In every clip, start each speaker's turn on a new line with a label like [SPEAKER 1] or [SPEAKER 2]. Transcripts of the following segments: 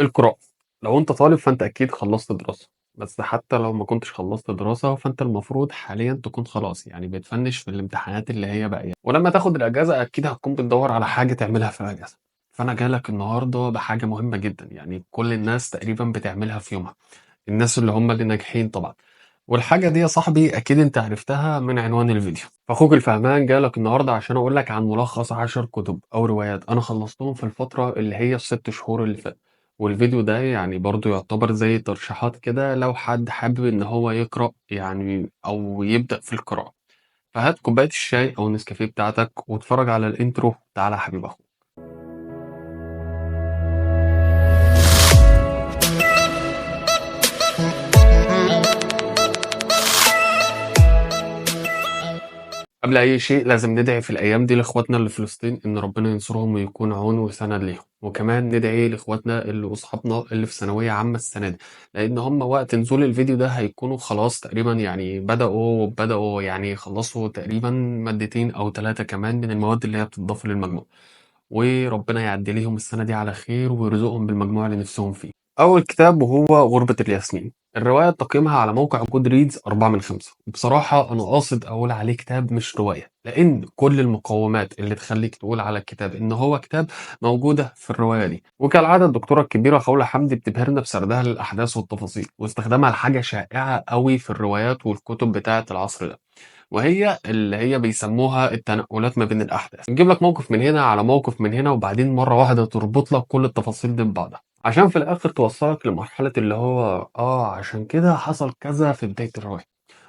[SPEAKER 1] القراءة. لو أنت طالب فأنت أكيد خلّصت دراسة، بس حتى لو ما كنتش خلّصت دراسة فأنت المفروض حاليًا تكون خلاص يعني بتفنِّش في الامتحانات اللي هي باقية، ولمّا تاخد الأجازة أكيد هتكون بتدوّر على حاجة تعملها في الأجازة، فأنا جاي لك النهارده بحاجة مهمة جدًا، يعني كل الناس تقريبًا بتعملها في يومها، الناس اللي هم اللي ناجحين طبعًا، والحاجة دي يا صاحبي أكيد أنت عرفتها من عنوان الفيديو، فأخوك الفهمان جاي لك النهارده عشان أقول لك عن ملخص 10 كتب أو روايات أنا خلّصتهم في الفترة اللي هي ال6 شهور اللي فاتوا. والفيديو ده يعني برضه يعتبر زي ترشيحات كده لو حد حابب إن هو يقرأ يعني أو يبدأ في القراءة، فهات كوباية الشاي أو النسكافيه بتاعتك واتفرج على الإنترو. تعالَ يا حبيب أخوك. قبل أي شيء لازم ندعي في الأيام دي لإخواتنا اللي في فلسطين إن ربنا ينصرهم ويكون عون وسند ليهم، وكمان ندعي لإخواتنا وأصحابنا اللي في ثانوية عامة السنة دي، لإن هم وقت نزول الفيديو ده هيكونوا خلاص تقريبًا يعني بدأوا يعني يخلصوا تقريبًا مادتين أو 3 كمان من المواد اللي هي بتضاف للمجموع. وربنا يعدي ليهم السنة دي على خير ويرزقهم بالمجموع اللي نفسهم فيه. أول كتاب وهو غربة الياسمين. الرواية تقييمها على موقع جود ريدز 4/5. بصراحة أنا قاصد أقول عليه كتاب مش رواية لأن كل المقومات اللي تخليك تقول على الكتاب إن هو كتاب موجودة في الرواية دي، وكالعادة الدكتورة الكبيرة خولة حمدي بتبهرنا بسردها للأحداث والتفاصيل واستخدامها لحاجة شائعة قوي في الروايات والكتب بتاعة العصر ده، وهي اللي هي بيسموها التنقلات ما بين الأحداث، تجيب لك موقف من هنا على موقف من هنا وبعدين مرة واحدة تربط لك كل التفاصيل دي ببعضها عشان في الآخر توصلك لمرحلة اللي هو عشان كده حصل كذا في بداية الرواية.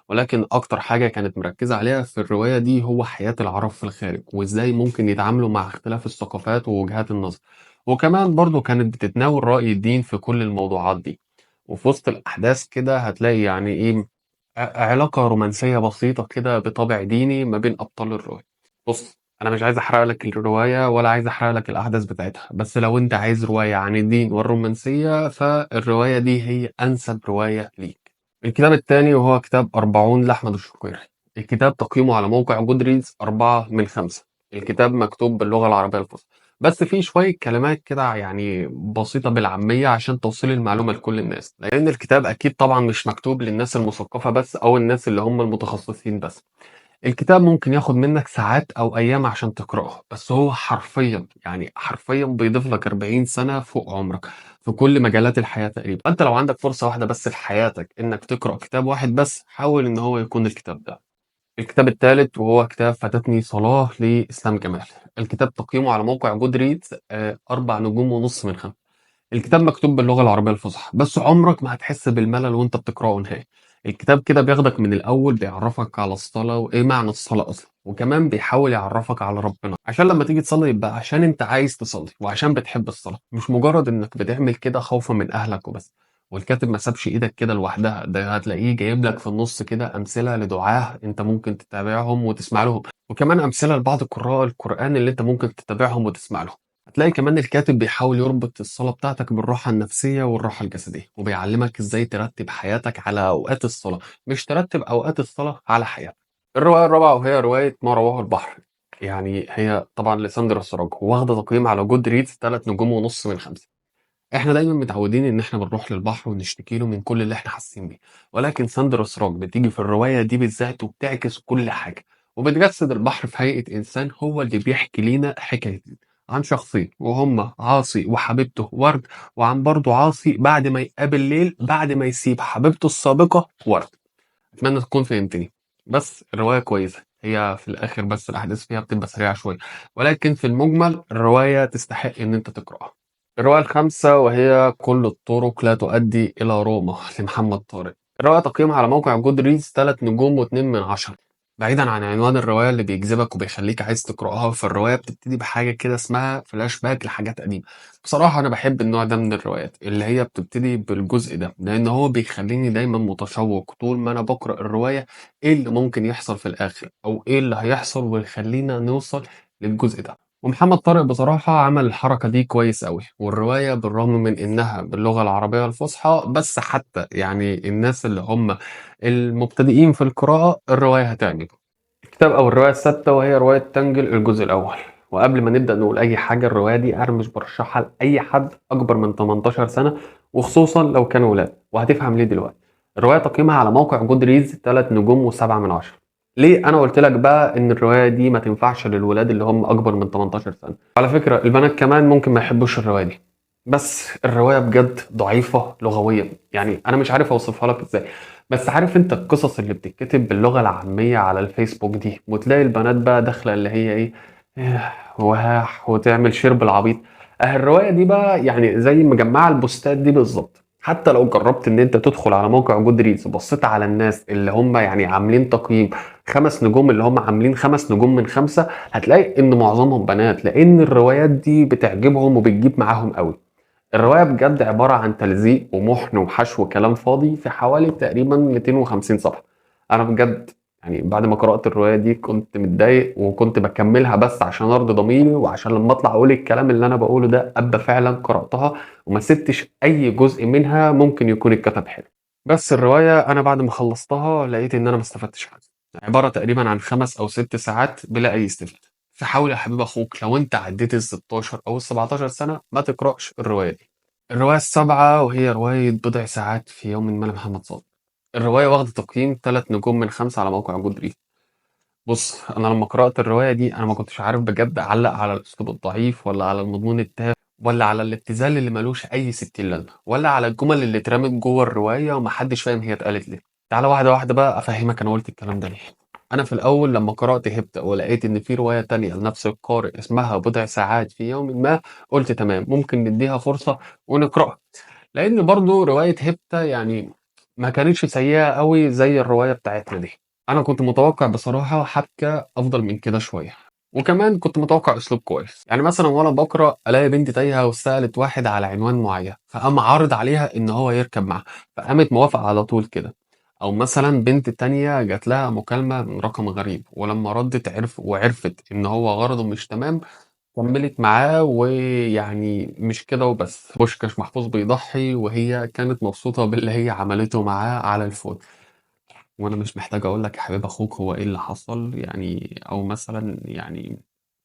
[SPEAKER 1] ولكن أكتر حاجة كانت مركزة عليها في الرواية دي هو حياة العرب في الخارج وإزاي ممكن يتعاملوا مع اختلاف الثقافات ووجهات النظر، وكمان برضو كانت بتتناول رأي الدين في كل الموضوعات دي. وفي وسط الأحداث كده هتلاقي يعني إيه علاقة رومانسية بسيطة كده بطابع ديني ما بين أبطال الرواية. بص، أنا مش عايز أحرق لك الرواية ولا عايز أحرق لك الأحداث بتاعتها، بس لو أنت عايز رواية عن الدين والرومانسية فالرواية دي هي أنسب رواية ليك. الكتاب التاني وهو كتاب 40 لأحمد الشقيري. الكتاب تقييمه على موقع جودريدز 4/5. الكتاب مكتوب باللغة العربية الفصحى بس في شوية كلمات كده يعني بسيطة بالعامية عشان توصيل المعلومة لكل الناس، لأن الكتاب أكيد طبعا مش مكتوب للناس المثقفة بس أو الناس اللي هم المتخصصين بس. الكتاب ممكن ياخد منك ساعات أو أيام عشان تقرأه بس هو حرفيا يعني حرفيا بيضيف لك 40 سنة فوق عمرك في كل مجالات الحياة تقريبا. أنت لو عندك فرصة واحدة بس في حياتك إنك تقرأ كتاب واحد بس حاول إن هو يكون الكتاب ده. الكتاب الثالث وهو كتاب فاتتني صلاة لإسلام جمال. الكتاب تقييمه على موقع جود ريدز 4.5 نجوم من 5. الكتاب مكتوب باللغة العربية الفصحى بس عمرك ما هتحس بالملل وانت بتقرأه نهائي. الكتاب كده بياخدك من الأول بيعرفك على الصلاة وإيه معنى الصلاة أصلا، وكمان بيحاول يعرفك على ربنا عشان لما تيجي تصلي يبقى عشان انت عايز تصلي وعشان بتحب الصلاة مش مجرد انك بتعمل كده خوفا من أهلك وبس. والكاتب ما سابش ايدك كده لوحدها، ده هتلاقيه جايب لك في النص كده أمثلة لدعاة انت ممكن تتابعهم وتسمع لهم، وكمان أمثلة لبعض قراء القرآن اللي انت ممكن تتابعهم وتسمع لهم. هتلاقي كمان الكاتب بيحاول يربط الصلاة بتاعتك بالراحة النفسية والراحة الجسدية وبيعلمك ازاي ترتب حياتك على أوقات الصلاة مش ترتب أوقات الصلاة على حياتك. الرواية الرابعة وهي رواية ما رواه البحر. يعني هي طبعا لساندرا سراج واخدة تقييم على جود ريدز 3.5 نجوم من 5. احنا دايما متعودين ان احنا بنروح للبحر ونشتكي له من كل اللي احنا حاسين بيه، ولكن ساندرا سراج بتيجي في الرواية دي بالذات وبتعكس كل حاجة وبتجسد البحر في هيئة إنسان هو اللي بيحكي لينا حكاية عن شخصين وهم عاصي وحبيبته ورد، وعن برضه عاصي بعد ما يقابل ليل بعد ما يسيب حبيبته السابقة ورد. أتمنى تكون فهمتني. بس الرواية كويسة هي في الآخر بس الأحداث فيها بتبقى سريعة شوية، ولكن في المجمل الرواية تستحق إن أنت تقرأها. الرواية الخامسة وهي كل الطرق لا تؤدي إلى روما لمحمد طارق. الرواية تقييمها على موقع جود ريدز 3 نجوم و2 من 10. بعيدا عن عنوان الرواية اللي بيجذبك وبيخليك عايز تقرأها، فالرواية بتبتدي بحاجة كده اسمها فلاش باك لحاجات قديمة. بصراحة أنا بحب النوع ده من الروايات اللي هي بتبتدي بالجزء ده لأن هو بيخليني دايما متشوق طول ما أنا بقرأ الرواية إيه اللي ممكن يحصل في الآخر أو إيه اللي هيحصل ويخلينا نوصل للجزء ده. ومحمد طارق بصراحة عمل الحركة دي كويس أوي، والرواية بالرغم من إنها باللغة العربية الفصحى بس حتى يعني الناس اللي هم المبتدئين في القراءة الرواية هتعجبهم. الكتاب أو الرواية الثابتة وهي رواية تنجل الجزء الأول. وقبل ما نبدأ نقول أي حاجة، الرواية دي أنا مش بارشحها لأي حد أكبر من 18 سنة، وخصوصًا لو كانوا ولاد، وهتفهم ليه دلوقتي. الرواية تقييمها على موقع Goodreads 3 نجوم و7 من 10. ليه أنا قُلت لك بقى إن الرواية دي ما تنفعش للولاد اللي هم أكبر من 18 سنة؟ على فكرة البنات كمان ممكن ما يحبوش الرواية دي، بس الرواية بجد ضعيفة لغويًا، يعني أنا مش عارف أوصفها لك إزاي. بس عارف أنت القصص اللي بتتكتب باللغة العامية على الفيسبوك دي، وتلاقي البنات بقى داخلة اللي هي إيه، وهاح وتعمل شير بالعبيط. الرواية دي بقى يعني زي مجمعة البوستات دي بالظبط. حتى لو جربت ان انت تدخل على موقع جود ريدز وبصيت على الناس اللي هم يعني عاملين تقييم 5 نجوم، اللي هم عاملين 5 نجوم من 5، هتلاقي ان معظمهم بنات، لان الروايات دي بتعجبهم وبتجيب معاهم قوي. الرواية بجد عبارة عن تلزيق ومحن وحشو كلام فاضي في حوالي تقريبا 250 صفحة. أنا بجد يعني بعد ما قرأت الرواية دي كنت متضايق، وكنت بكملها بس عشان أرضي ضميري، وعشان لما أطلع أقول الكلام اللي أنا بقوله ده أبقى فعلا قرأتها وما سبتش أي جزء منها ممكن يكون اتكتب حلو. بس الرواية أنا بعد ما خلصتها لقيت إن أنا ما استفدتش حاجة. عبارة تقريبا عن 5 أو 6 ساعات بلا أي استفادة. فحاول يا حبيب أخوك لو أنت عديت ال16 أو ال17 سنة ما تقرأش الرواية دي. الرواية السابعة وهي رواية بضع ساعات في يوم ما لمحمد صادق. الرواية واخدة تقييم 3 نجوم من 5 على موقع جود ريد. بص أنا لما قرأت الرواية دي أنا ما كنتش عارف بجد أعلق على الأسلوب الضعيف، ولا على المضمون التافه، ولا على الابتذال اللي ملوش أي 60 لازمة، ولا على الجمل اللي اترمت جوه الرواية ومحدش فاهم هي اتقالت ليه. تعالى واحدة واحدة بقى أفهمك أنا قلت الكلام ده ليه. أنا في الأول لما قرأت هبت ولقيت إن في رواية تانية لنفس القارئ اسمها بضع ساعات في يوم ما، قلت تمام ممكن نديها فرصة ونقرأها. لأن برضه رواية هيبتا يعني ما كانتش سيئة أوي زي الرواية بتاعتنا دي. أنا كنت متوقع بصراحة حبكة أفضل من كده شوية، وكمان كنت متوقع أسلوب كويس. يعني مثلا وأنا بقرأ ألاقي بنت تايهة وسألت واحد على عنوان معين، فقام عارض عليها إن هو يركب معاها، فقامت موافقة على طول كده. أو مثلا بنت تانية جات لها مكالمة من رقم غريب، ولما ردت وعرفت إن هو غرضه مش تمام، كمّلت معاه. ويعني مش كده وبس، بوشكاش محفوظ بيضحّي وهي كانت مبسوطة باللي هي عملته معاه على الفون. وأنا مش محتاج أقول لك يا حبيب أخوك هو إيه اللي حصل يعني، أو مثلًا يعني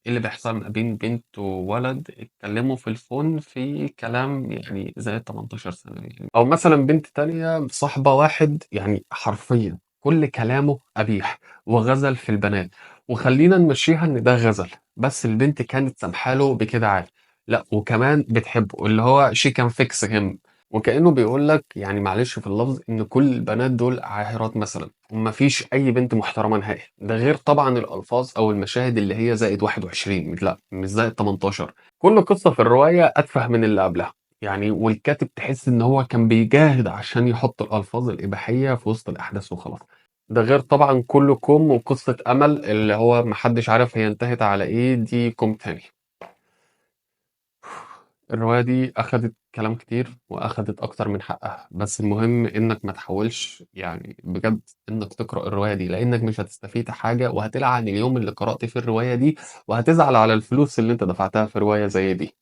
[SPEAKER 1] إيه اللي بيحصل ما بين بنت وولد اتكلّموا في الفون في كلام يعني زي ال18 سَنة يعني. أو مثلًا بنت تانية مصاحبة واحد يعني حرفيًا كل كلامه قبيح وغزل في البنات، وخلّينا نمشّيها إن ده غزل، بس البنت كانت سامحة له بكده عادي. لأ وكمان بتحبه، اللي هو she can fix him. وكأنه بيقول لك يعني معلش في اللفظ إن كل البنات دول عاهرات مثلًا، وما فيش أي بنت محترمة نهائي. ده غير طبعًا الألفاظ أو المشاهد اللي هي زائد 21، لأ مش زائد 18. كل قصة في الرواية أتفه من اللي قبلها، يعني والكاتب تحس إن هو كان بيجاهد عشان يحط الألفاظ الإباحية في وسط الأحداث وخلاص. ده غير طبعًا كله كُم، وقصة أمل اللي هو ما حدش عارف هي انتهت على إيه، دي كُم تاني. الرواية دي أخدت كلام كتير وأخدت أكتر من حقها، بس المهم إنك ما تحاولش يعني بجد إنك تقرأ الرواية دي، لإنك مش هتستفيد حاجة، وهتلعن اليوم اللي قرأت فيه الرواية دي، وهتزعل على الفلوس اللي أنت دفعتها في رواية زي دي.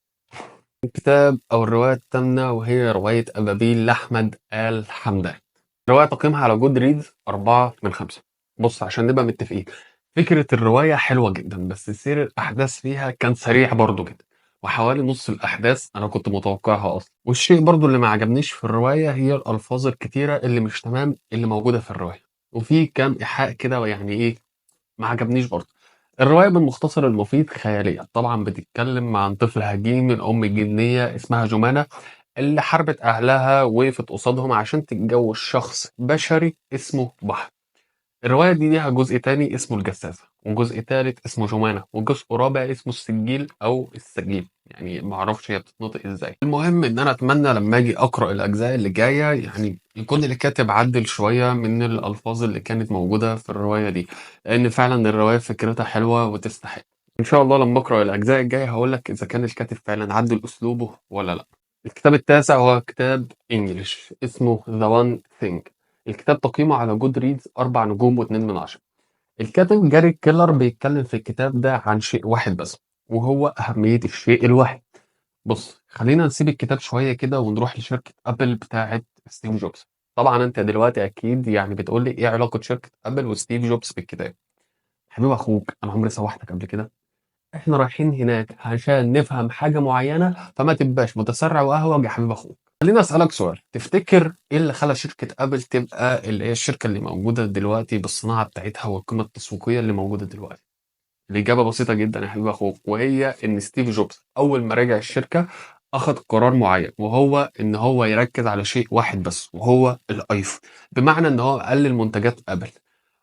[SPEAKER 1] الكتاب أو الرواية التامنة وهي رواية أبابيل لأحمد آل حمدان. رواية تقييمها على جود ريدز 4 من 5. بص عشان نبقى متفقين، فكرة الرواية حلوة جدا، بس سير الأحداث فيها كان سريع برضو جدا، وحوالي نص الأحداث أنا كنت متوقعها أصلا. والشيء برضو اللي ما عجبنيش في الرواية هي الألفاظ الكتيرة اللي مش تمام اللي موجودة في الرواية، وفي كام إيحاء كده يعني إيه ما عجبنيش برضه. الرواية بالمختصر المفيد خيالية طبعا، بتتكلم عن طفل هجين من أم جنية اسمها جمانة، اللي حاربت أهلها وقفت قصادهم عشان تتجوز شخص بشري اسمه بحر. الرواية دي ليها جزء تاني اسمه الجساسة، وجزء تالت اسمه جمانة، وجزء رابع اسمه السجيل أو السجيل، يعني معرفش هي بتتنطق ازاي. المهم إن أنا أتمنى لما أجي أقرأ الأجزاء اللي جاية يعني يكون اللي كاتب عدل شوية من الألفاظ اللي كانت موجودة في الرواية دي، لأن فعلا الرواية فكرتها حلوة وتستحق. إن شاء الله لما أقرأ الأجزاء الجاية هقولك إذا كان الكاتب فعلا عدل أسلوبه ولا لأ. الكتاب التاسع هو كتاب إنجليش اسمه The One Thing. الكتاب تقييمه على جود ريدز 4 نجوم و2 من 10. الكاتب جاري كيلر بيتكلم في الكتاب ده عن شيء واحد بس، وهو أهمية الشيء الواحد. بص خلينا نسيب الكتاب شوية كده ونروح لشركة أبل بتاعة ستيف جوبز. طبعا أنت دلوقتي أكيد يعني بتقول لي إيه علاقة شركة أبل وستيف جوبز بالكتاب. حبيب أخوك أنا عمري سوحتك قبل كده؟ إحنا رايحين هناك عشان نفهم حاجة معيّنة، فما تبقاش متسرع وأهوج يا حبيب أخوك. خلّيني أسألك سؤال، تفتكر إيه اللي خلّى شركة آبل تبقى اللي هي الشركة اللي موجودة دلوقتي بالصناعة بتاعتها والقيمة التسويقية اللي موجودة دلوقتي؟ الإجابة بسيطة جدًا يا حبيب أخوك، وهي إن ستيف جوبز أول ما رجع الشركة أخد قرار معيّن، وهو إن هو يركّز على شيء واحد بس، وهو الأيفون، بمعنى إن هو قلّل منتجات آبل،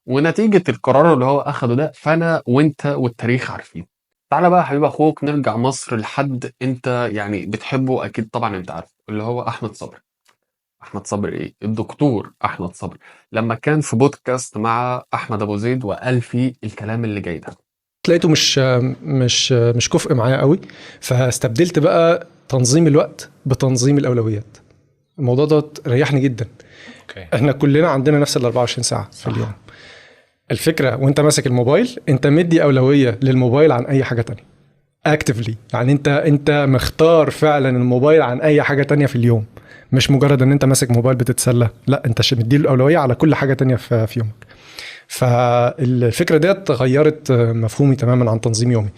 [SPEAKER 1] ونتيجة القرار اللي هو أخده ده، فأنا وأنت والتاريخ عارفين. تعالَ بقى يا حبيب أخوك نرجع مصر لحد أنت يعني بتحبه أكيد طبعًا أنت عارفه، اللي هو أحمد صبري. أحمد صبري إيه، الدكتور أحمد صبري، لمّا كان في بودكاست مع أحمد أبو زيد وقال فيه الكلام اللي جاي ده.
[SPEAKER 2] لقيته مش كفء معايا قوي، فاستبدلت بقى تنظيم الوقت بتنظيم الاولويات. الموضوع ده ريحني جدا.
[SPEAKER 3] اوكي.
[SPEAKER 2] احنا كلنا عندنا نفس ال 24 ساعه في
[SPEAKER 1] صح.
[SPEAKER 2] اليوم. الفكره وانت ماسك الموبايل انت مدي اولويه للموبايل عن اي حاجه تانية اكتفلي، يعني انت مختار فعلا الموبايل عن اي حاجه تانية في اليوم، مش مجرد ان انت ماسك موبايل بتتسلى، لا انت مدي له الاولويه على كل حاجه تانية في يومك. فالفكره ديت غيرت مفهومي تماما عن تنظيم يومي.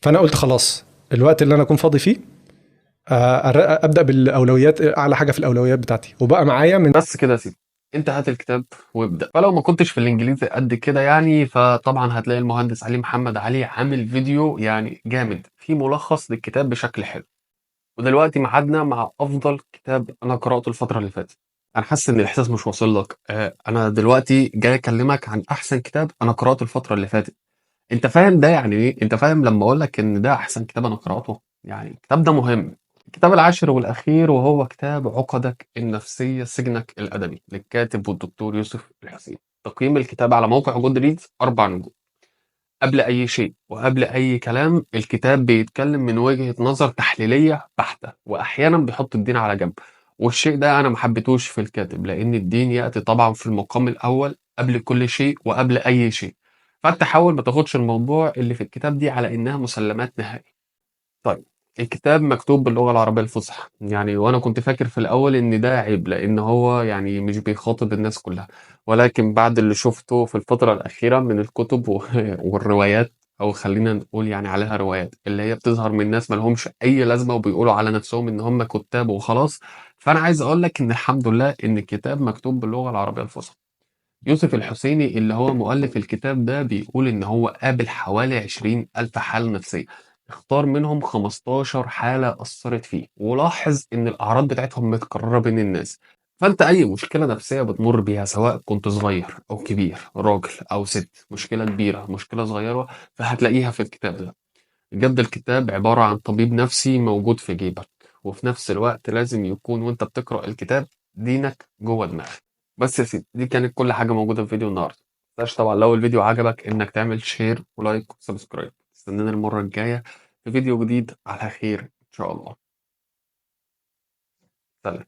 [SPEAKER 2] فانا قلت خلاص الوقت اللي انا اكون فاضي فيه ابدا بالاولويات، اعلى حاجه في الاولويات بتاعتي، وبقى معايا من
[SPEAKER 1] بس كده يا سيدي، أنت هات الكتاب وابدأ، فلو ما كنتش في الإنجليزي قد كده يعني، فطبعًا هتلاقي المهندس علي محمد علي عامل فيديو يعني جامد، فيه ملخص للكتاب بشكل حلو. ودلوقتي ميعادنا مع أفضل كتاب أنا قرأته الفترة اللي فاتت. أنا حاسس إن الإحساس مش واصل لك، أنا دلوقتي جاي أكلمك عن أحسن كتاب أنا قرأته الفترة اللي فاتت. أنت فاهم ده يعني إيه؟ أنت فاهم لمّا أقول لك إن ده أحسن كتاب أنا قرأته؟ يعني الكتاب ده مهم. الكتاب العاشر والأخير وهو كتاب عقدك النفسية سجنك الأدبي للكاتب والدكتور يوسف الحسيني. تقييم الكتاب على موقع Goodreads 4 نجوم. قبل أي شيء وقبل أي كلام الكتاب بيتكلم من وجهة نظر تحليلية بحتة وأحيانا بيحط الدين على جنب، والشيء ده أنا ما حبيتهوش في الكاتب لأن الدين يأتي طبعا في المقام الأول قبل كل شيء وقبل أي شيء. فأنت حاول ما تاخدش الموضوع اللي في الكتاب دي على إنها مسلمات نهائية. طيب، الكتاب مكتوب باللغة العربية الفصحى، يعني وأنا كنت فاكر في الأول إن ده عيب، لإن هو يعني مش بيخاطب الناس كلها، ولكن بعد اللي شُفته في الفترة الأخيرة من الكتب والروايات، أو خلّينا نقول يعني عليها روايات، اللي هي بتظهر من ناس ما لهمش أي لازمة وبيقولوا على نفسهم إن هم كُتّاب وخلاص، فأنا عايز أقول لك إن الحمد لله إن الكتاب مكتوب باللغة العربية الفصحى. يوسف الحسيني اللي هو مؤلف الكتاب ده بيقول إن هو قابل حوالي 20,000 حالة نفسية، اختار منهم 15 حالة أثّرت فيه، ولاحظ إن الأعراض بتاعتهم متكررة بين الناس. فأنت أي مشكلة نفسية بتمُر بيها سواء كنت صغير أو كبير، راجل أو ست، مشكلة كبيرة، مشكلة صغيرة، فهتلاقيها في الكتاب ده. بجد الكتاب عبارة عن طبيب نفسي موجود في جيبك، وفي نفس الوقت لازم يكون وأنت بتقرأ الكتاب دينك جوه دماغك. بس يا سيدي دي كانت كل حاجة موجودة في فيديو النهاردة. متنساش طبعا لو الفيديو عجبك إنك تعمل شير ولايك وسبسكرايب. استنانا المرة الجاية في فيديو جديد على خير إن شاء الله. سلام.